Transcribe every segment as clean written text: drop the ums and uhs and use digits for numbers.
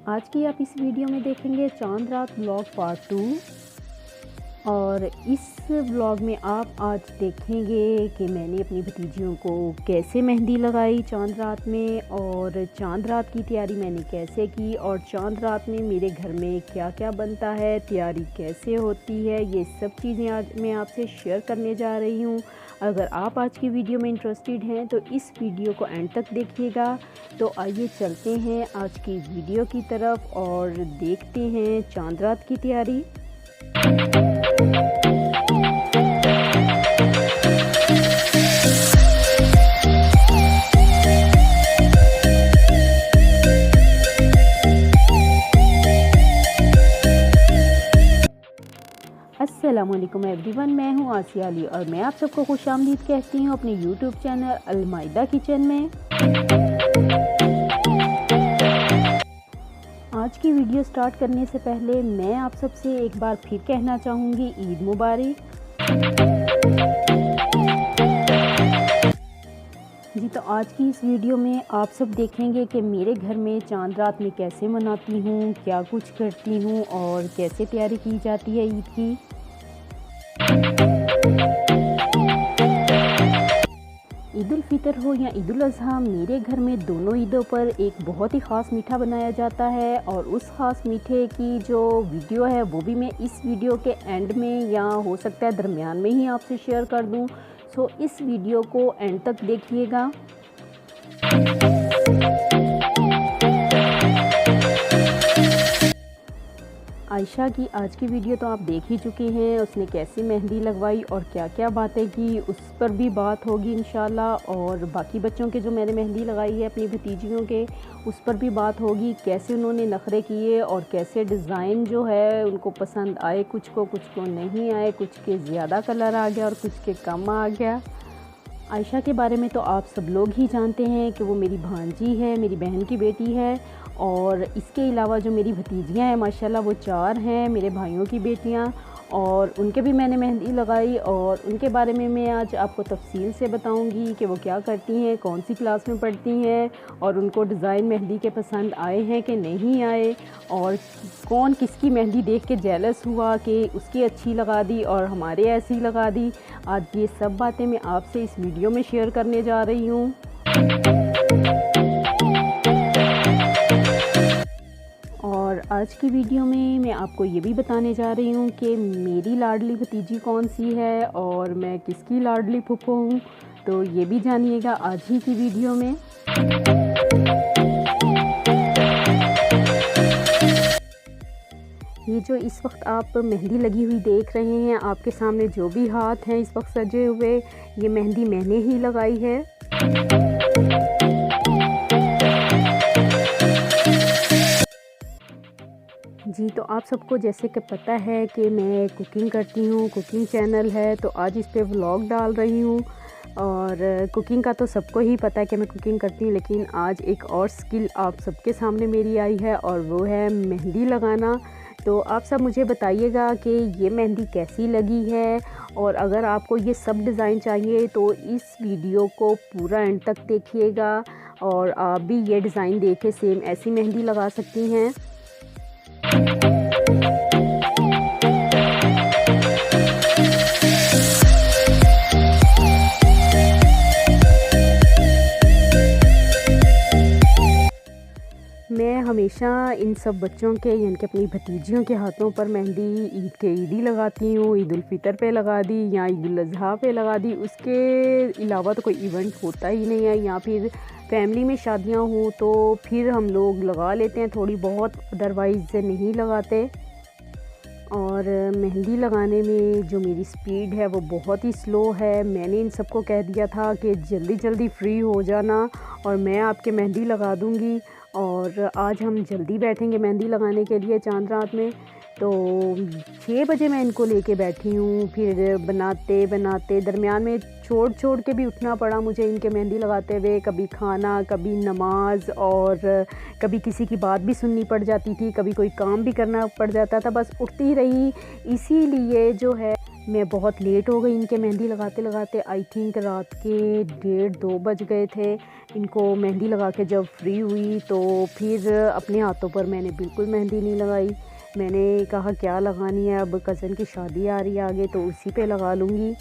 आज की आप इस वीडियो में देखेंगे चांद रात व्लॉग पार्ट 2। और इस व्लॉग में आप आज देखेंगे कि मैंने अपनी भतीजियों को कैसे मेहंदी लगाई चांद रात में, और चांद रात की तैयारी मैंने कैसे की, और चांद रात में मेरे घर में क्या क्या बनता है, तैयारी कैसे होती है, ये सब चीज़ें आज मैं आपसे शेयर करने जा रही हूँ। अगर आप आज की वीडियो में इंटरेस्टेड हैं तो इस वीडियो को एंड तक देखिएगा। तो आइए चलते हैं आज की वीडियो की तरफ और देखते हैं चांद रात की तैयारी। अस्सलामुअलैकुम एवरीवन, मैं हूं आसिया अली और मैं आप सबको खुशामदीद कहती हूं अपने यूट्यूब चैनल अलमाइदा किचन में। आज की वीडियो स्टार्ट करने से पहले मैं आप सबसे एक बार फिर कहना चाहूँगी ईद मुबारक। जी, तो आज की इस वीडियो में आप सब देखेंगे कि मेरे घर में चांद रात में कैसे मनाती हूँ, क्या कुछ करती हूँ और कैसे तैयारी की जाती है ईद की। ईद उल फितर हो या ईद उल अज़हा, मेरे घर में दोनों ईदों पर एक बहुत ही ख़ास मीठा बनाया जाता है, और उस ख़ास मीठे की जो वीडियो है वो भी मैं इस वीडियो के एंड में या हो सकता है दरमियान में ही आपसे शेयर कर दूं। सो इस वीडियो को एंड तक देखिएगा। आयशा की आज की वीडियो तो आप देख ही चुके हैं, उसने कैसे मेहंदी लगवाई और क्या क्या बातें की, उस पर भी बात होगी इंशाल्लाह। और बाकी बच्चों के जो मैंने मेहंदी लगाई है अपनी भतीजियों के, उस पर भी बात होगी, कैसे उन्होंने नखरे किए और कैसे डिज़ाइन जो है उनको पसंद आए, कुछ को नहीं आए, कुछ के ज़्यादा कलर आ गया और कुछ के कम आ गया। आयशा के बारे में तो आप सब लोग ही जानते हैं कि वो मेरी भांजी है, मेरी बहन की बेटी है। और इसके अलावा जो मेरी भतीजियां हैं माशाल्लाह वो 4 हैं, मेरे भाइयों की बेटियां, और उनके भी मैंने मेहंदी लगाई। और उनके बारे में मैं आज आपको तफसील से बताऊंगी कि वो क्या करती हैं, कौन सी क्लास में पढ़ती हैं, और उनको डिज़ाइन मेहंदी के पसंद आए हैं कि नहीं आए, और कौन किसकी मेहंदी देख के जेलस हुआ कि उसकी अच्छी लगा दी और हमारे ऐसी लगा दी। आज ये सब बातें मैं आपसे इस वीडियो में शेयर करने जा रही हूँ। और आज की वीडियो में मैं आपको ये भी बताने जा रही हूँ कि मेरी लाडली भतीजी कौन सी है और मैं किसकी लाडली फूफो हूँ, तो ये भी जानिएगा आज ही की वीडियो में। ये जो इस वक्त आप मेहंदी लगी हुई देख रहे हैं, आपके सामने जो भी हाथ हैं इस वक्त सजे हुए, ये मेहंदी मैंने ही लगाई है। जी, तो आप सबको जैसे कि पता है कि मैं कुकिंग करती हूँ, कुकिंग चैनल है, तो आज इस पे व्लॉग डाल रही हूँ। और कुकिंग का तो सबको ही पता है कि मैं कुकिंग करती हूँ, लेकिन आज एक और स्किल आप सबके सामने मेरी आई है और वो है मेहंदी लगाना। तो आप सब मुझे बताइएगा कि ये मेहंदी कैसी लगी है, और अगर आपको ये सब डिज़ाइन चाहिए तो इस वीडियो को पूरा एंड तक देखिएगा, और आप भी ये डिज़ाइन देख के सेम ऐसी मेहंदी लगा सकती हैं। मैं हमेशा इन सब बच्चों के यानी कि अपनी भतीजियों के हाथों पर मेहंदी ईद के ईद ही लगाती हूँ। ईद उल फितर पे लगा दी या ईद उल अज़हा पे लगा दी, उसके अलावा तो कोई इवेंट होता ही नहीं है, या फिर फैमिली में शादियाँ हों तो फिर हम लोग लगा लेते हैं थोड़ी बहुत, अदरवाइज़ नहीं लगाते। और मेहंदी लगाने में जो मेरी स्पीड है वो बहुत ही स्लो है। मैंने इन सबको कह दिया था कि जल्दी जल्दी फ्री हो जाना और मैं आपके मेहंदी लगा दूँगी। और आज हम जल्दी बैठेंगे मेहंदी लगाने के लिए चांद रात में। तो 6 बजे मैं इनको लेके बैठी हूँ, फिर बनाते बनाते दरमियान में छोड़ के भी उठना पड़ा मुझे इनके मेहंदी लगाते हुए। कभी खाना, कभी नमाज, और कभी किसी की बात भी सुननी पड़ जाती थी, कभी कोई काम भी करना पड़ जाता था, बस उठती रही। इसीलिए जो है मैं बहुत लेट हो गई इनके मेहंदी लगाते लगाते। आई थिंक रात के 1:30-2 बज गए थे। इनको मेहंदी लगा के जब फ्री हुई तो फिर अपने हाथों पर मैंने बिल्कुल मेहंदी नहीं लगाई। मैंने कहा क्या लगानी है, अब कज़न की शादी आ रही है आगे तो उसी पे लगा लूँगी।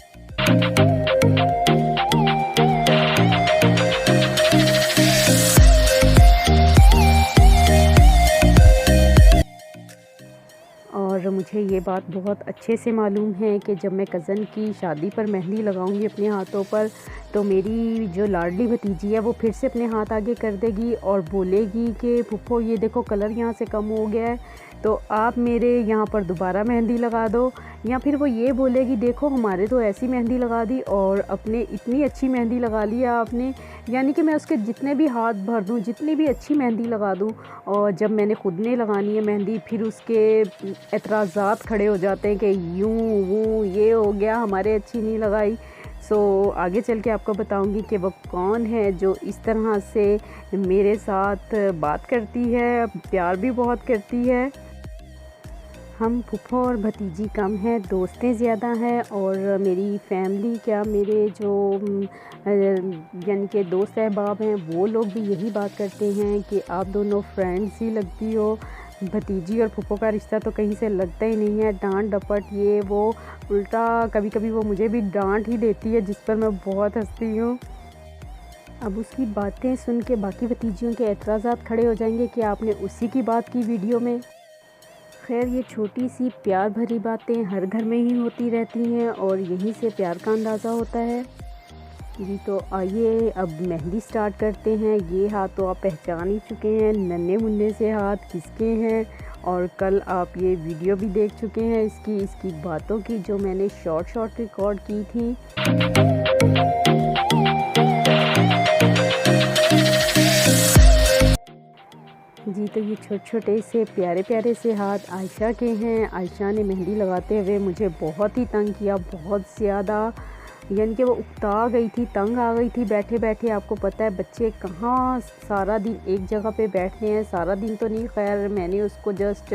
और मुझे ये बात बहुत अच्छे से मालूम है कि जब मैं कज़न की शादी पर मेहंदी लगाऊंगी अपने हाथों पर तो मेरी जो लाडली भतीजी है वो फिर से अपने हाथ आगे कर देगी और बोलेगी कि फूफो ये देखो कलर यहाँ से कम हो गया है, तो आप मेरे यहाँ पर दोबारा मेहंदी लगा दो। या फिर वो ये बोलेगी देखो हमारे तो ऐसी मेहंदी लगा दी और अपने इतनी अच्छी मेहंदी लगा ली आपने। यानी कि मैं उसके जितने भी हाथ भर दूँ, जितनी भी अच्छी मेहंदी लगा दूँ, और जब मैंने ख़ुद ने लगानी है मेहंदी फिर उसके एतराज़ात खड़े हो जाते हैं कि यूँ वो ये हो गया, हमारे अच्छी नहीं लगाई। आगे चल के आपको बताऊंगी कि वो कौन है जो इस तरह से मेरे साथ बात करती है, प्यार भी बहुत करती है। हम फूफा और भतीजी कम हैं, दोस्तें ज़्यादा हैं। और मेरी फैमिली क्या, मेरे जो यानी कि दोस्त अहबाब हैं वो लोग भी यही बात करते हैं कि आप दोनों फ्रेंड्स ही लगती हो। भतीजी और फूफो का रिश्ता तो कहीं से लगता ही नहीं है, डांट डपट ये वो, उल्टा कभी कभी वो मुझे भी डांट ही देती है जिस पर मैं बहुत हंसती हूँ। अब उसकी बातें सुन के बाकी भतीजियों के एतराज़ात खड़े हो जाएंगे कि आपने उसी की बात की वीडियो में। खैर ये छोटी सी प्यार भरी बातें हर घर में ही होती रहती हैं और यहीं से प्यार का अंदाज़ा होता है जी। तो आइए अब मेहंदी स्टार्ट करते हैं। ये हाथ तो आप पहचान ही चुके हैं, नन्हे मुन्ने से हाथ किसके हैं, और कल आप ये वीडियो भी देख चुके हैं इसकी बातों की जो मैंने शॉर्ट रिकॉर्ड की थी। जी तो ये छोटे छोटे से प्यारे प्यारे से हाथ आयशा के हैं। आयशा ने मेहंदी लगाते हुए मुझे बहुत ही तंग किया, बहुत ज़्यादा, यानी कि वो उकता गई थी, तंग आ गई थी बैठे बैठे। आपको पता है बच्चे कहाँ सारा दिन एक जगह पे बैठते हैं, सारा दिन तो नहीं, खैर मैंने उसको जस्ट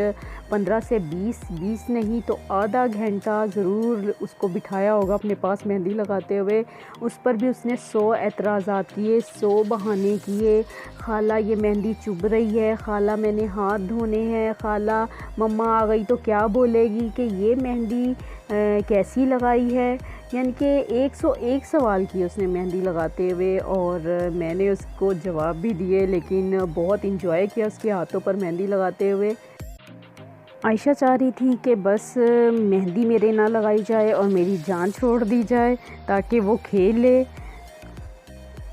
15 से 20 नहीं तो आधा घंटा ज़रूर उसको बिठाया होगा अपने पास मेहंदी लगाते हुए। उस पर भी उसने 100 एतराज़ात किए, 100 बहाने किए। खाला ये मेहंदी चुभ रही है, खाला मैंने हाथ धोने हैं, खाला मम्मा आ गई तो क्या बोलेगी कि ये मेहंदी कैसी लगाई है। यानी कि 101 सवाल किए उसने मेहंदी लगाते हुए और मैंने उसको जवाब भी दिए, लेकिन बहुत इंजॉय किया उसके हाथों पर मेहंदी लगाते हुए। आयशा चाह रही थी कि बस मेहंदी मेरे ना लगाई जाए और मेरी जान छोड़ दी जाए ताकि वो खेल ले।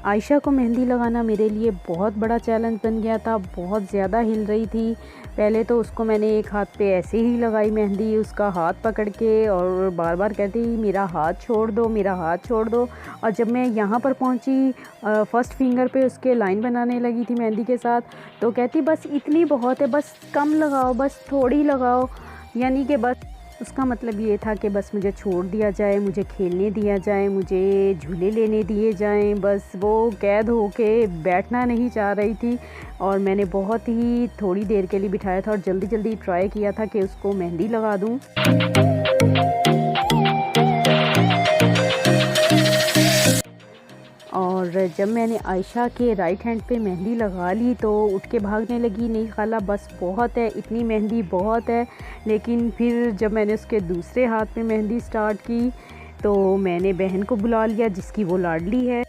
आयशा को मेहंदी लगाना मेरे लिए बहुत बड़ा चैलेंज बन गया था, बहुत ज़्यादा हिल रही थी। पहले तो उसको मैंने एक हाथ पे ऐसे ही लगाई मेहंदी, उसका हाथ पकड़ के, और बार बार कहती मेरा हाथ छोड़ दो, मेरा हाथ छोड़ दो। और जब मैं यहाँ पर पहुँची फर्स्ट फिंगर पे उसके लाइन बनाने लगी थी मेहंदी के साथ, तो कहती बस इतनी बहुत है, बस कम लगाओ, बस थोड़ी लगाओ। यानी कि बस उसका मतलब ये था कि बस मुझे छोड़ दिया जाए, मुझे खेलने दिया जाए, मुझे झूले लेने दिए जाएं। बस वो कैद होके बैठना नहीं चाह रही थी और मैंने बहुत ही थोड़ी देर के लिए बिठाया था और जल्दी जल्दी ट्राई किया था कि उसको मेहंदी लगा दूं। और जब मैंने आयशा के राइट हैंड पे मेहंदी लगा ली तो उठ के भागने लगी, नहीं खाला बस बहुत है, इतनी मेहंदी बहुत है। लेकिन फिर जब मैंने उसके दूसरे हाथ पे मेहंदी स्टार्ट की तो मैंने बहन को बुला लिया जिसकी वो लाडली है।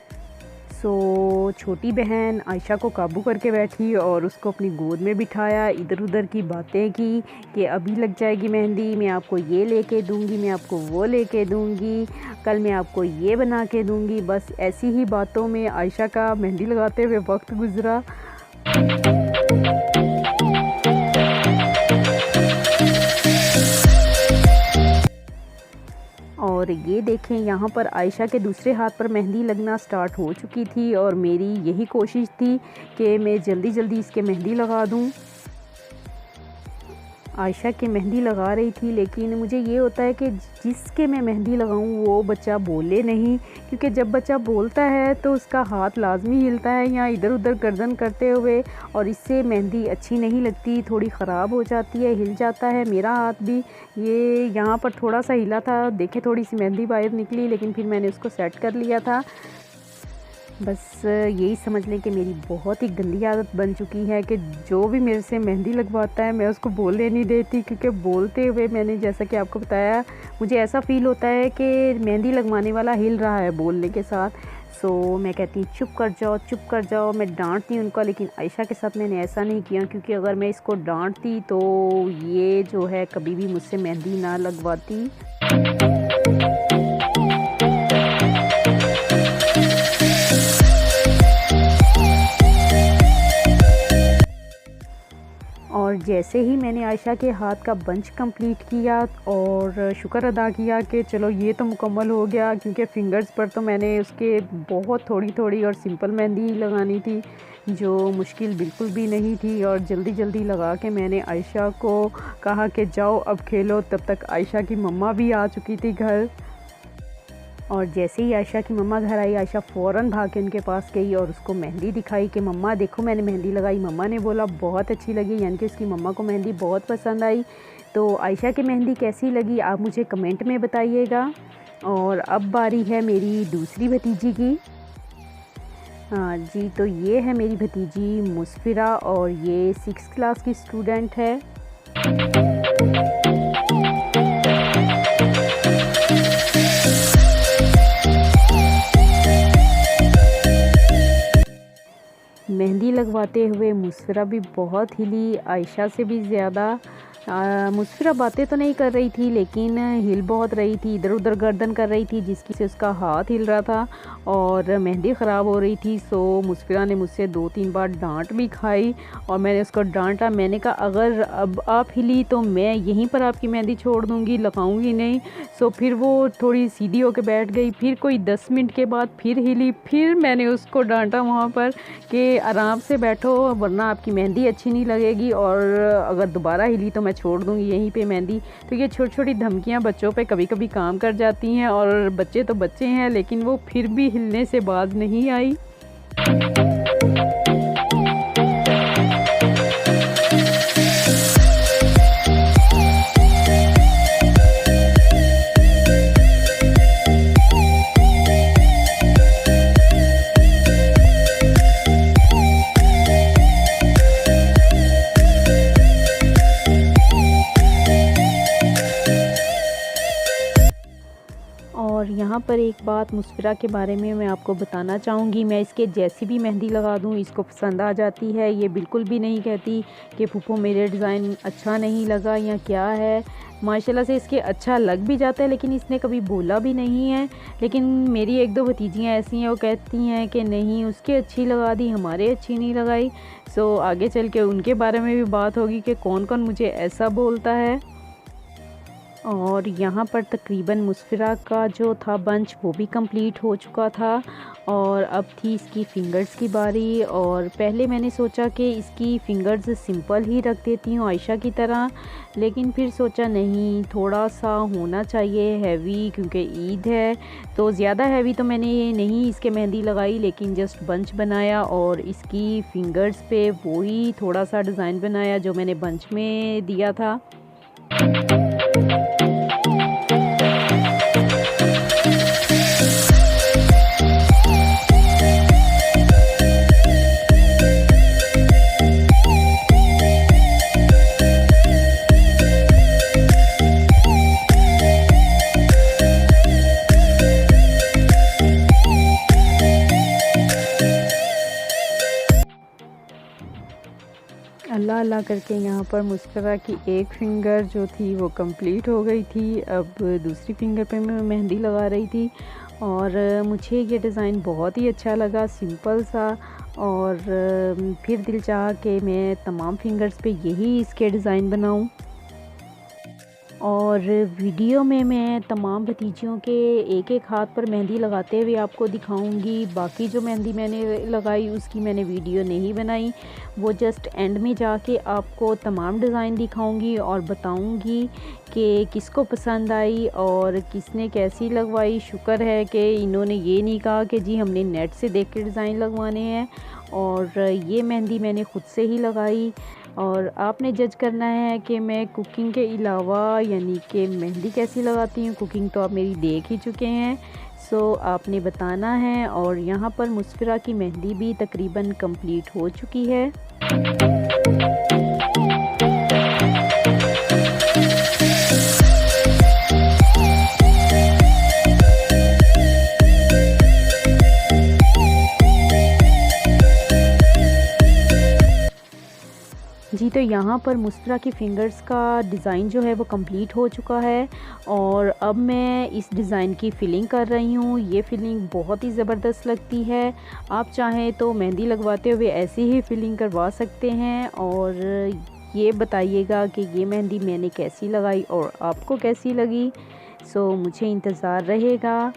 छोटी बहन आयशा को काबू करके बैठी और उसको अपनी गोद में बिठाया, इधर उधर की बातें की कि अभी लग जाएगी मेहंदी, मैं आपको ये लेके दूंगी, मैं आपको वो लेके दूंगी, कल मैं आपको ये बना के दूंगी। बस ऐसी ही बातों में आयशा का मेहंदी लगाते हुए वक्त गुजरा। और ये देखें यहाँ पर आयशा के दूसरे हाथ पर मेहंदी लगना स्टार्ट हो चुकी थी और मेरी यही कोशिश थी कि मैं जल्दी जल्दी इसके मेहंदी लगा दूँ। आयशा की मेहंदी लगा रही थी, लेकिन मुझे ये होता है कि जिसके मैं मेहंदी लगाऊं वो बच्चा बोले नहीं, क्योंकि जब बच्चा बोलता है तो उसका हाथ लाजमी हिलता है या इधर उधर गर्दन करते हुए, और इससे मेहंदी अच्छी नहीं लगती, थोड़ी ख़राब हो जाती है, हिल जाता है। मेरा हाथ भी ये यहाँ पर थोड़ा सा हिला था, देखे थोड़ी सी मेहंदी बाहर निकली, लेकिन फिर मैंने उसको सेट कर लिया था। बस यही समझ लें कि मेरी बहुत ही गंदी आदत बन चुकी है कि जो भी मेरे से मेहंदी लगवाता है मैं उसको बोलने नहीं देती, क्योंकि बोलते हुए मैंने जैसा कि आपको बताया मुझे ऐसा फ़ील होता है कि मेहंदी लगवाने वाला हिल रहा है बोलने के साथ। सो मैं कहती चुप कर जाओ, मैं डांटती हूँ उनका। लेकिन आयशा के साथ मैंने ऐसा नहीं किया, क्योंकि अगर मैं इसको डांटती तो ये जो है कभी भी मुझसे मेहंदी ना लगवाती। और जैसे ही मैंने आयशा के हाथ का बंच कंप्लीट किया और शुक्र अदा किया कि चलो ये तो मुकम्मल हो गया, क्योंकि फिंगर्स पर तो मैंने उसके बहुत थोड़ी थोड़ी और सिंपल मेहंदी लगानी थी, जो मुश्किल बिल्कुल भी नहीं थी। और जल्दी जल्दी लगा के मैंने आयशा को कहा कि जाओ अब खेलो। तब तक आयशा की मम्मा भी आ चुकी थी घर, और जैसे ही आयशा की मम्मा घर आई, आयशा फ़ौरन भाग के उनके पास गई और उसको मेहंदी दिखाई कि मम्मा देखो मैंने मेहंदी लगाई। मम्मा ने बोला बहुत अच्छी लगी, यानी कि उसकी मम्मा को मेहंदी बहुत पसंद आई। तो आयशा की मेहंदी कैसी लगी आप मुझे कमेंट में बताइएगा। और अब बारी है मेरी दूसरी भतीजी की। हाँ जी, तो ये है मेरी भतीजी मुस्फिरा, और ये 6th क्लास की स्टूडेंट है। मेहंदी लगवाते हुए मुस्फिरा भी बहुत हिली, आयशा से भी ज़्यादा। मुस्फिरा बातें तो नहीं कर रही थी, लेकिन हिल बहुत रही थी, इधर उधर गर्दन कर रही थी, जिसकी से उसका हाथ हिल रहा था और मेहंदी ख़राब हो रही थी। सो मुस्फिरा ने मुझसे 2-3 बार डांट भी खाई, और मैंने उसको डांटा। मैंने कहा अगर अब आप हिली तो मैं यहीं पर आपकी मेहंदी छोड़ दूँगी, लगाऊँगी नहीं। सो फिर वो थोड़ी सीधी होकर बैठ गई। फिर कोई 10 मिनट के बाद फिर हिली। फिर मैंने उसको डांटा वहाँ पर कि आराम से बैठो, वरना आपकी मेहंदी अच्छी नहीं लगेगी, और अगर दोबारा हिली तो मैं छोड़ दूँगी यहीं पे मेहंदी। तो ये छोटी छोटी धमकियाँ बच्चों पे कभी कभी काम कर जाती हैं, और बच्चे तो बच्चे हैं, लेकिन वो फिर भी हिलने से बाज नहीं आई। और यहाँ पर एक बात मुस्फिरा के बारे में मैं आपको बताना चाहूँगी। मैं इसके जैसी भी मेहंदी लगा दूँ इसको पसंद आ जाती है। ये बिल्कुल भी नहीं कहती कि फूफो मेरे डिज़ाइन अच्छा नहीं लगा या क्या है। माशाल्लाह से इसके अच्छा लग भी जाता है, लेकिन इसने कभी बोला भी नहीं है। लेकिन मेरी 1-2 भतीजियाँ ऐसी हैं, वो कहती हैं कि नहीं उसके अच्छी लगा दी, हमारे अच्छी नहीं लगाई। सो आगे चल के उनके बारे में भी बात होगी कि कौन कौन मुझे ऐसा बोलता है। और यहाँ पर तकरीबन मुस्फिरा का जो था बंच वो भी कंप्लीट हो चुका था, और अब थी इसकी फ़िंगर्स की बारी। और पहले मैंने सोचा कि इसकी फ़िंगर्स सिंपल ही रख देती हूँ आयशा की तरह, लेकिन फिर सोचा नहीं थोड़ा सा होना चाहिए हैवी, क्योंकि ईद है। तो ज़्यादा हैवी तो मैंने नहीं इसके मेहंदी लगाई, लेकिन जस्ट बंच बनाया और इसकी फ़िंगर्स पे वही थोड़ा सा डिज़ाइन बनाया जो मैंने बंच में दिया था। अल्लाह अल्लाह करके यहाँ पर मुस्फिरा की एक फ़िंगर जो थी वो कंप्लीट हो गई थी। अब दूसरी फ़िंगर पे मैं मेहंदी लगा रही थी, और मुझे ये डिज़ाइन बहुत ही अच्छा लगा, सिंपल सा। और फिर दिल चाहा कि मैं तमाम फ़िंगर्स पे यही इसके डिज़ाइन बनाऊँ। और वीडियो में मैं तमाम भतीजियों के एक एक हाथ पर मेहंदी लगाते हुए आपको दिखाऊंगी। बाकी जो मेहंदी मैंने लगाई उसकी मैंने वीडियो नहीं बनाई, वो जस्ट एंड में जाके आपको तमाम डिज़ाइन दिखाऊंगी और बताऊंगी कि किसको पसंद आई और किसने कैसी लगवाई। शुक्र है कि इन्होंने ये नहीं कहा कि जी हमने नेट से देख के डिज़ाइन लगवाने हैं, और ये मेहंदी मैंने ख़ुद से ही लगाई। और आपने जज करना है कि मैं कुकिंग के अलावा यानी कि मेहंदी कैसी लगाती हूँ। कुकिंग तो आप मेरी देख ही चुके हैं, सो आपने बताना है। और यहाँ पर मुस्फिरा की मेहंदी भी तकरीबन कंप्लीट हो चुकी है। जी, तो यहाँ पर मुस्फिरा की फ़िंगर्स का डिज़ाइन जो है वो कंप्लीट हो चुका है और अब मैं इस डिज़ाइन की फ़िलिंग कर रही हूँ। ये फ़िलिंग बहुत ही ज़बरदस्त लगती है। आप चाहें तो मेहंदी लगवाते हुए ऐसी ही फ़िलिंग करवा सकते हैं। और ये बताइएगा कि ये मेहंदी मैंने कैसी लगाई और आपको कैसी लगी। सो मुझे इंतज़ार रहेगा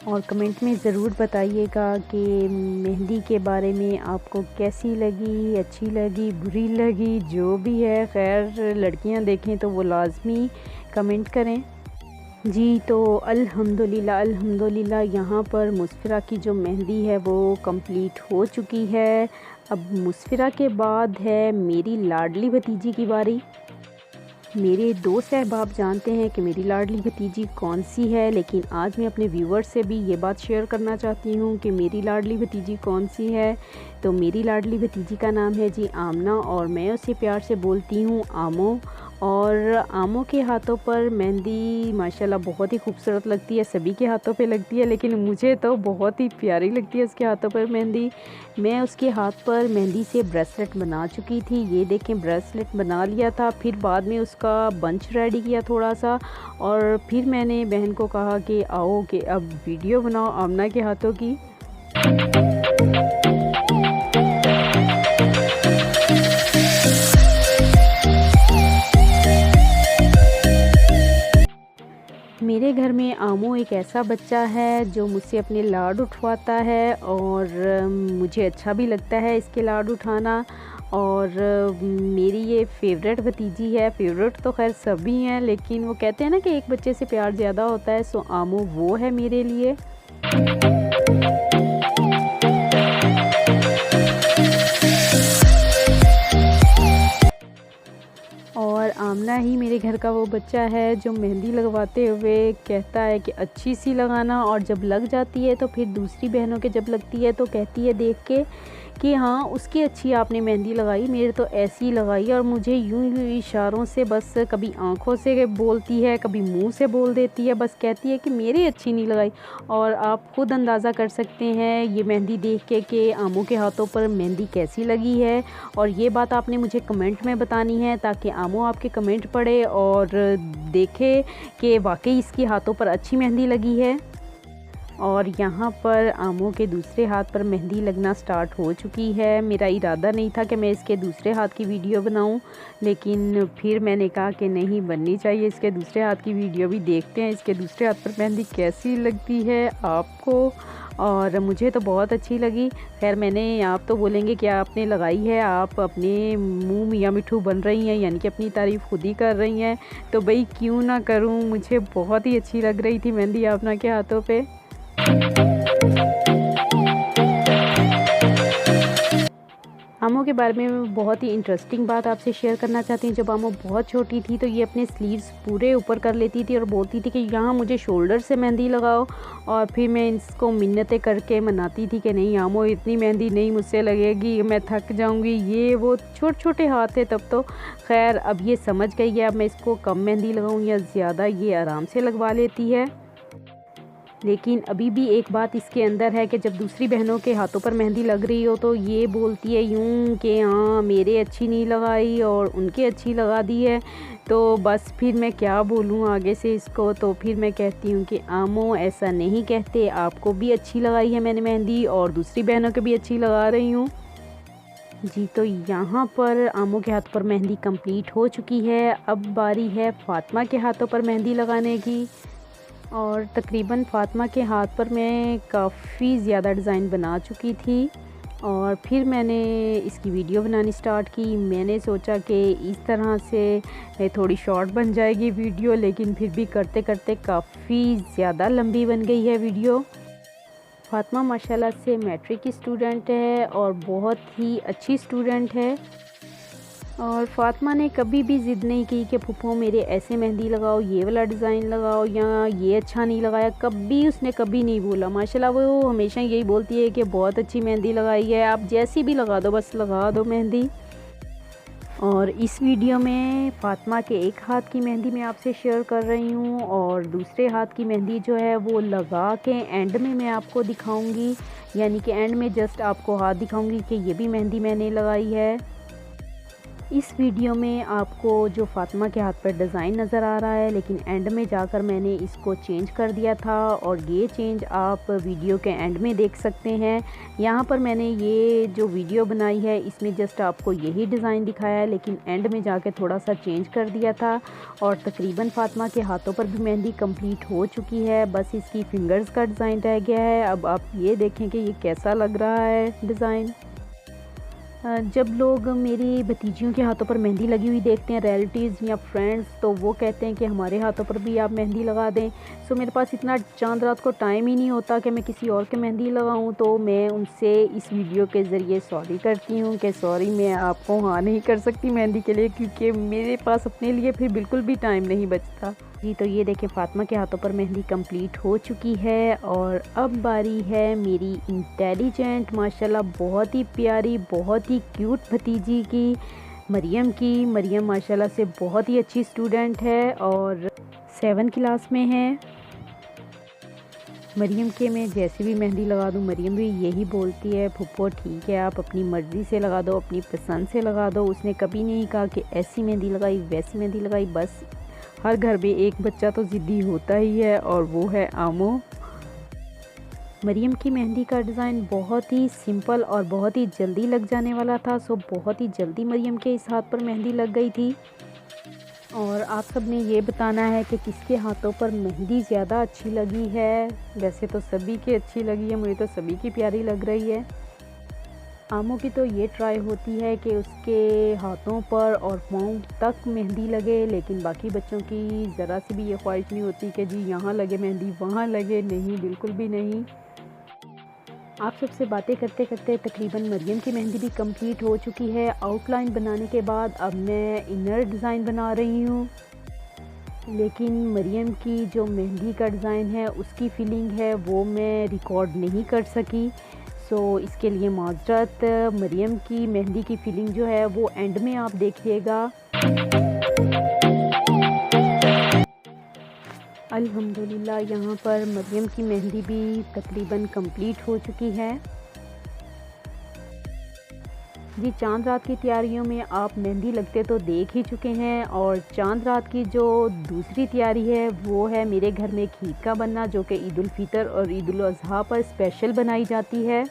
और कमेंट में ज़रूर बताइएगा कि मेहंदी के बारे में आपको कैसी लगी, अच्छी लगी, बुरी लगी, जो भी है। खैर लड़कियां देखें तो वो लाज़मी कमेंट करें। जी, तो अल्हम्दुलिल्लाह अल्हम्दुलिल्लाह यहाँ पर मुस्फिरा की जो मेहंदी है वो कंप्लीट हो चुकी है। अब मुस्फिरा के बाद है मेरी लाडली भतीजी की बारी। मेरे दोस्त अहबाब जानते हैं कि मेरी लाडली भतीजी कौन सी है, लेकिन आज मैं अपने व्यूवर्स से भी ये बात शेयर करना चाहती हूँ कि मेरी लाडली भतीजी कौन सी है। तो मेरी लाडली भतीजी का नाम है जी आमना, और मैं उसे प्यार से बोलती हूँ आमो। और आमो के हाथों पर मेहंदी माशाल्लाह बहुत ही खूबसूरत लगती है। सभी के हाथों पे लगती है, लेकिन मुझे तो बहुत ही प्यारी लगती है उसके हाथों पर मेहंदी। मैं उसके हाथ पर मेहंदी से ब्रेसलेट बना चुकी थी। ये देखें, ब्रेसलेट बना लिया था, फिर बाद में उसका बंच रेडी किया थोड़ा सा, और फिर मैंने बहन को कहा कि आओ कि अब वीडियो बनाओ आमना के हाथों की। मेरे घर में आमो एक ऐसा बच्चा है जो मुझसे अपने लाड उठवाता है, और मुझे अच्छा भी लगता है इसके लाड उठाना। और मेरी ये फेवरेट भतीजी है। फेवरेट तो खैर सभी हैं, लेकिन वो कहते हैं ना कि एक बच्चे से प्यार ज़्यादा होता है, सो आमो वो है मेरे लिए। और आमना ही मेरे घर का वो बच्चा है जो मेहंदी लगवाते हुए कहता है कि अच्छी सी लगाना, और जब लग जाती है तो फिर दूसरी बहनों के जब लगती है तो कहती है देख के कि हाँ उसकी अच्छी आपने मेहंदी लगाई, मेरे तो ऐसी लगाई। और मुझे यूं ही इशारों से बस कभी आंखों से बोलती है, कभी मुंह से बोल देती है, बस कहती है कि मेरी अच्छी नहीं लगाई। और आप खुद अंदाज़ा कर सकते हैं ये मेहंदी देख के कि आमों के हाथों पर मेहंदी कैसी लगी है। और ये बात आपने मुझे कमेंट में बतानी है ताकि आमो आपके कमेंट पढ़े और देखे कि वाकई इसके हाथों पर अच्छी मेहंदी लगी है। और यहाँ पर आमों के दूसरे हाथ पर मेहंदी लगना स्टार्ट हो चुकी है। मेरा इरादा नहीं था कि मैं इसके दूसरे हाथ की वीडियो बनाऊं, लेकिन फिर मैंने कहा कि नहीं, बननी चाहिए इसके दूसरे हाथ की वीडियो भी। देखते हैं इसके दूसरे हाथ पर मेहंदी कैसी लगती है आपको। और मुझे तो बहुत अच्छी लगी। खैर मैंने, आप तो बोलेंगे कि आपने लगाई है, आप अपने मुँह मियाँ मिठू बन रही हैं, यानी कि अपनी तारीफ़ खुद ही कर रही हैं। तो भाई क्यों ना करूँ, मुझे बहुत ही अच्छी लग रही थी मेहंदी आपना के हाथों पे। आमो के बारे में बहुत ही इंटरेस्टिंग बात आपसे शेयर करना चाहती हूँ। जब आमो बहुत छोटी थी तो ये अपने स्लीव्स पूरे ऊपर कर लेती थी और बोलती थी कि यहाँ मुझे शोल्डर से मेहंदी लगाओ। और फिर मैं इसको मिन्नतें करके मनाती थी कि नहीं आमो, इतनी मेहंदी नहीं मुझसे लगेगी, मैं थक जाऊँगी। ये वो छोटे छोटे हाथ थे तब तो। खैर अब ये समझ गई है, अब मैं इसको कम मेहंदी लगाऊँ या ज़्यादा, ये आराम से लगवा लेती है। लेकिन अभी भी एक बात इसके अंदर है कि जब दूसरी बहनों के हाथों पर मेहंदी लग रही हो तो ये बोलती है यूं कि हाँ मेरे अच्छी नहीं लगाई और उनके अच्छी लगा दी है। तो बस फिर मैं क्या बोलूँ आगे से इसको। तो फिर मैं कहती हूँ कि आमो ऐसा नहीं कहते, आपको भी अच्छी लगाई है मैंने मेहंदी और दूसरी बहनों के भी अच्छी लगा रही हूँ। जी, तो यहाँ पर आमों के हाथ पर मेहंदी कंप्लीट हो चुकी है। अब बारी है फ़ातिमा के हाथों पर मेहंदी लगाने की। और तकरीबन फ़ातिमा के हाथ पर मैं काफ़ी ज़्यादा डिज़ाइन बना चुकी थी और फिर मैंने इसकी वीडियो बनानी स्टार्ट की। मैंने सोचा कि इस तरह से थोड़ी शॉर्ट बन जाएगी वीडियो, लेकिन फिर भी करते करते काफ़ी ज़्यादा लंबी बन गई है वीडियो। फ़ातिमा माशाल्लाह से मैट्रिक की स्टूडेंट है और बहुत ही अच्छी स्टूडेंट है। और फ़ातिमा ने कभी भी ज़िद नहीं की कि फूफो मेरे ऐसे मेहंदी लगाओ, ये वाला डिज़ाइन लगाओ या ये अच्छा नहीं लगाया, कभी उसने कभी नहीं बोला। माशाल्लाह वो हमेशा यही बोलती है कि बहुत अच्छी मेहंदी लगाई है, आप जैसी भी लगा दो, बस लगा दो मेहंदी। और इस वीडियो में फ़ातिमा के एक हाथ की मेहंदी मैं आपसे शेयर कर रही हूँ और दूसरे हाथ की मेहंदी जो है वो लगा के एंड में मैं आपको दिखाऊंगी, यानी कि एंड में जस्ट आपको हाथ दिखाऊंगी कि ये भी मेहंदी मैंने लगाई है। इस वीडियो में आपको जो फ़ातिमा के हाथ पर डिज़ाइन नज़र आ रहा है, लेकिन एंड में जाकर मैंने इसको चेंज कर दिया था और ये चेंज आप वीडियो के एंड में देख सकते हैं। यहाँ पर मैंने ये जो वीडियो बनाई है इसमें जस्ट आपको यही डिज़ाइन दिखाया है, लेकिन एंड में जाके थोड़ा सा चेंज कर दिया था। और तकरीबन फ़ातिमा के हाथों पर भी मेहंदी कंप्लीट हो चुकी है, बस इसकी फिंगर्स का डिज़ाइन रह गया है। अब आप ये देखें कि ये कैसा लग रहा है डिज़ाइन। जब लोग मेरी भतीजियों के हाथों पर मेहंदी लगी हुई देखते हैं, रिलेटिव्स या फ्रेंड्स, तो वो कहते हैं कि हमारे हाथों पर भी आप मेहंदी लगा दें। सो मेरे पास इतना चांद रात को टाइम ही नहीं होता कि मैं किसी और के मेहंदी लगाऊं, तो मैं उनसे इस वीडियो के ज़रिए सॉरी करती हूं कि सॉरी मैं आपको हाँ नहीं कर सकती मेहंदी के लिए, क्योंकि मेरे पास अपने लिए फिर बिल्कुल भी टाइम नहीं बचता। जी, तो ये देखें फ़ातिमा के हाथों पर मेहंदी कंप्लीट हो चुकी है और अब बारी है मेरी इंटेलिजेंट, माशाल्लाह बहुत ही प्यारी, बहुत ही क्यूट भतीजी की, मरियम की। मरियम माशाल्लाह से बहुत ही अच्छी स्टूडेंट है और 7 क्लास में है। मरियम के मैं जैसे भी मेहंदी लगा दूँ, मरियम भी यही बोलती है फूफो ठीक है आप अपनी मर्ज़ी से लगा दो, अपनी पसंद से लगा दो। उसने कभी नहीं कहा कि ऐसी मेहंदी लगाई वैसी मेहंदी लगाई। बस हर घर में एक बच्चा तो ज़िद्दी होता ही है और वो है आमो। मरियम की मेहंदी का डिज़ाइन बहुत ही सिंपल और बहुत ही जल्दी लग जाने वाला था, सो बहुत ही जल्दी मरियम के इस हाथ पर मेहंदी लग गई थी। और आप सब ने ये बताना है कि किसके हाथों पर मेहंदी ज़्यादा अच्छी लगी है। वैसे तो सभी की अच्छी लगी है, मुझे तो सभी की प्यारी लग रही है। आमों की तो ये ट्राई होती है कि उसके हाथों पर और पाँव तक मेहंदी लगे, लेकिन बाकी बच्चों की ज़रा सी भी ये ख्वाहिश नहीं होती कि जी यहाँ लगे मेहंदी वहाँ लगे, नहीं बिल्कुल भी नहीं। आप सबसे बातें करते करते तकरीबन मरियम की मेहंदी भी कंप्लीट हो चुकी है। आउटलाइन बनाने के बाद अब मैं इनर डिज़ाइन बना रही हूँ, लेकिन मरियम की जो मेहंदी का डिज़ाइन है उसकी फीलिंग है वो मैं रिकॉर्ड नहीं कर सकी। सो इसके लिए माज़रत। मरियम की मेहंदी की फीलिंग जो है वो एंड में आप देखिएगा। अल्हम्दुलिल्लाह यहाँ पर मरियम की मेहंदी भी तकरीबन कंप्लीट हो चुकी है। जी, चांद रात की तैयारियों में आप मेहंदी लगते तो देख ही चुके हैं और चांद रात की जो दूसरी तैयारी है वो है मेरे घर में खीर का बनना, जो कि ईद उल फितर और ईद उल अज़हा पर स्पेशल बनाई जाती है।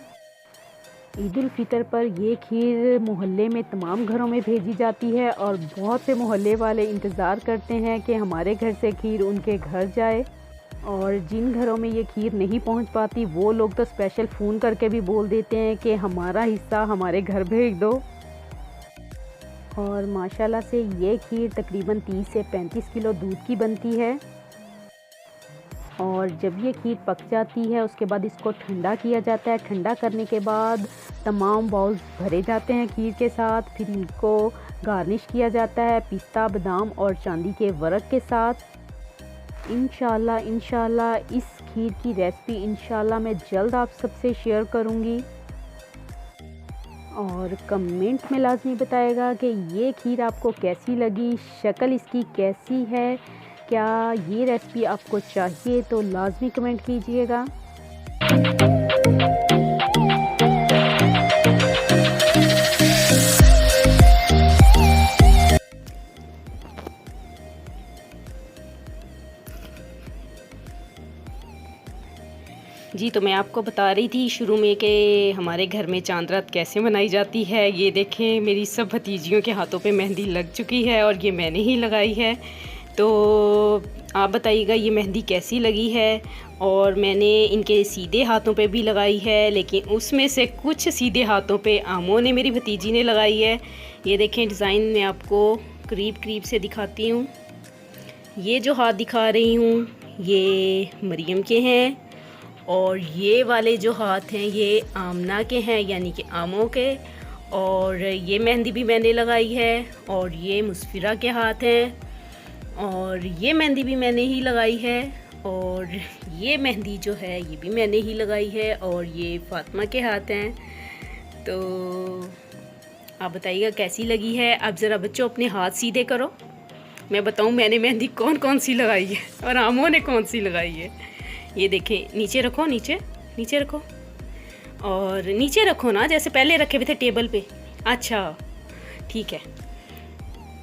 ईद उल फितर पर ये खीर मोहल्ले में तमाम घरों में भेजी जाती है और बहुत से मोहल्ले वाले इंतज़ार करते हैं कि हमारे घर से खीर उनके घर जाए। और जिन घरों में ये खीर नहीं पहुंच पाती वो लोग तो स्पेशल फ़ोन करके भी बोल देते हैं कि हमारा हिस्सा हमारे घर भेज दो। और माशाल्लाह से ये खीर तकरीबन 30 से 35 किलो दूध की बनती है। और जब ये खीर पक जाती है उसके बाद इसको ठंडा किया जाता है। ठंडा करने के बाद तमाम बाउल्स भरे जाते हैं खीर के साथ। फिर इनको गार्निश किया जाता है पिस्ता, बादाम और चांदी के वर्क के साथ। इंशाल्लाह इस खीर की रेसिपी इंशाल्लाह मैं जल्द आप सबसे शेयर करूंगी। और कमेंट में लाजमी बताएगा कि ये खीर आपको कैसी लगी, शक्ल इसकी कैसी है, क्या ये रेसिपी आपको चाहिए, तो लाजमी कमेंट कीजिएगा। जी, तो मैं आपको बता रही थी शुरू में कि हमारे घर में चांद रात कैसे मनाई जाती है। ये देखें, मेरी सब भतीजियों के हाथों पे मेहंदी लग चुकी है और ये मैंने ही लगाई है। तो आप बताइएगा ये मेहंदी कैसी लगी है। और मैंने इनके सीधे हाथों पे भी लगाई है, लेकिन उसमें से कुछ सीधे हाथों पे आमों ने, मेरी भतीजी ने लगाई है। ये देखें डिज़ाइन मैं आपको करीब करीब से दिखाती हूँ। ये जो हाथ दिखा रही हूँ ये मरियम के हैं, और ये वाले जो हाथ हैं ये आमना के हैं, यानी कि आमों के। और ये मेहंदी भी मैंने लगाई है। और ये मुस्फिरा के हाथ हैं, और ये मेहंदी भी मैंने ही लगाई है। और ये मेहंदी जो है ये भी मैंने ही लगाई है। और ये फातिमा के हाथ हैं। तो आप बताइएगा कैसी लगी है। अब ज़रा बच्चों अपने हाथ सीधे करो, मैं बताऊं मैंने मेहंदी कौन कौन सी लगाई है और आमों ने कौन सी लगाई है। ये देखें, नीचे रखो, नीचे नीचे रखो, और नीचे रखो ना, जैसे पहले रखे हुए थे टेबल पे। अच्छा ठीक है।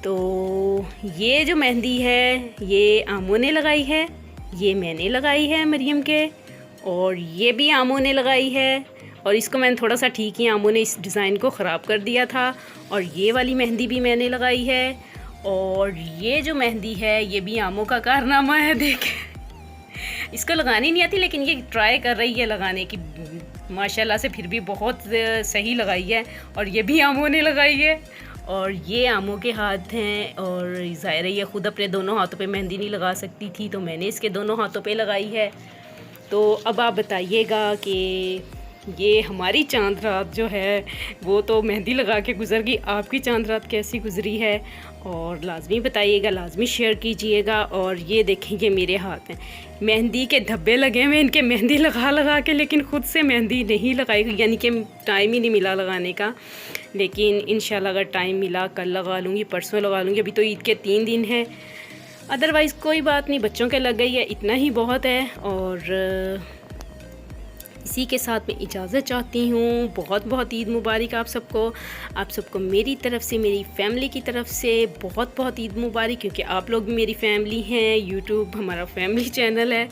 तो ये जो मेहंदी है ये आमों ने लगाई है, ये मैंने लगाई है मरियम के, और ये भी आमों ने लगाई है। और इसको मैंने थोड़ा सा ठीक ही, आमों ने इस डिज़ाइन को ख़राब कर दिया था। और ये वाली मेहंदी भी मैंने लगाई है। और ये जो मेहंदी है ये भी आमों का कारनामा है। देखें, इसको लगानी नहीं आती, लेकिन ये ट्राई कर रही है लगाने की। माशाल्लाह से फिर भी बहुत सही लगाई है। और ये भी आमों ने लगाई है। और ये आमों के हाथ हैं, और ज़ाहिर है ये ख़ुद अपने दोनों हाथों पे मेहंदी नहीं लगा सकती थी, तो मैंने इसके दोनों हाथों पे लगाई है। तो अब आप बताइएगा कि ये हमारी चांद रात जो है वो तो मेहंदी लगा के गुजर गई, आपकी चांद रात कैसी गुजरी है। और लाजमी बताइएगा, लाजमी शेयर कीजिएगा। और ये देखेंगे मेरे हाथ हैं, मेहंदी के धब्बे लगे हुए इनके, मेहंदी लगा लगा के, लेकिन ख़ुद से मेहंदी नहीं लगाई, यानी कि टाइम ही नहीं मिला लगाने का। लेकिन इंशाल्लाह अगर टाइम मिला कल लगा लूँगी, परसों लगा लूँगी। अभी तो ईद के 3 दिन हैं, अदरवाइज़ कोई बात नहीं, बच्चों के लग गई है इतना ही बहुत है। और इसी के साथ मैं इजाज़त चाहती हूँ। बहुत बहुत ईद मुबारक आप सबको। आप सबको मेरी तरफ़ से, मेरी फ़ैमिली की तरफ़ से बहुत बहुत ईद मुबारक, क्योंकि आप लोग भी मेरी फ़ैमिली हैं। यूट्यूब हमारा फ़ैमिली चैनल है,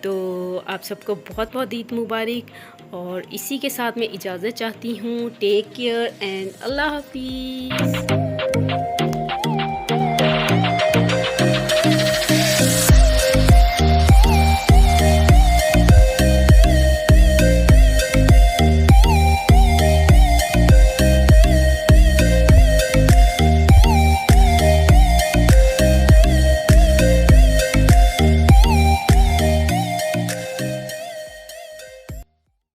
तो आप सबको बहुत बहुत ईद मुबारक। और इसी के साथ मैं इजाज़त चाहती हूँ। टेक केयर एंड अल्लाह हाफिज़।